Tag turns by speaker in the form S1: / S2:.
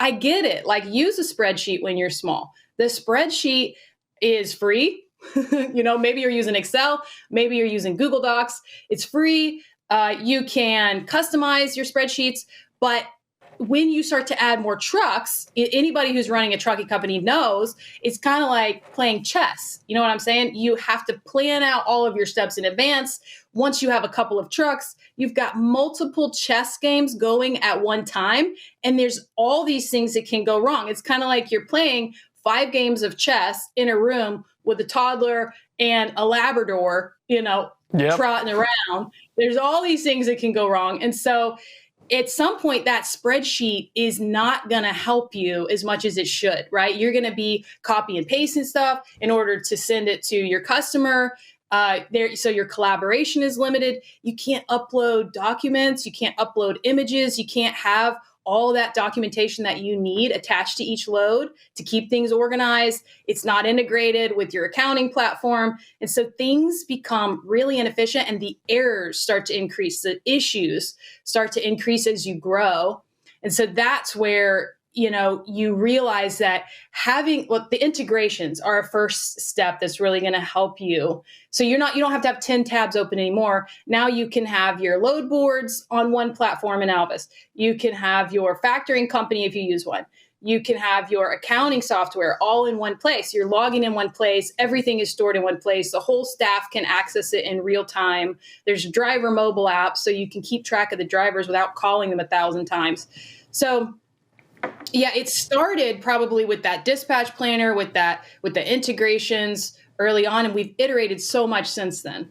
S1: I get it. Like, use a spreadsheet when you're small. The spreadsheet is free. Maybe you're using Excel, maybe you're using Google Docs. It's free. You can customize your spreadsheets, but when you start to add more trucks, anybody who's running a trucking company knows it's kind of like playing chess. You know what I'm saying? You have to plan out all of your steps in advance. Once you have a couple of trucks, you've got multiple chess games going at one time, and there's all these things that can go wrong. It's kind of like you're playing 5 games of chess in a room with a toddler and a Labrador, trotting around. There's all these things that can go wrong. And so at some point, that spreadsheet is not going to help you as much as it should, right? You're going to be copy and pasting stuff in order to send it to your customer. So your collaboration is limited. You can't upload documents. You can't upload images. You can't have all that documentation that you need attached to each load to keep things organized. It's not integrated with your accounting platform. And so things become really inefficient, and the errors start to increase. The issues start to increase as you grow. And so that's where, you realize that the integrations are a first step that's really going to help you. So you don't have to have 10 tabs open anymore. Now you can have your load boards on one platform in Alvys. You can have your factoring company if you use one. You can have your accounting software all in one place. You're logging in one place. Everything is stored in one place. The whole staff can access it in real time. There's a driver mobile app, so you can keep track of the drivers without calling them 1,000 times. So yeah, it started probably with that dispatch planner, with the integrations early on, and we've iterated so much since then.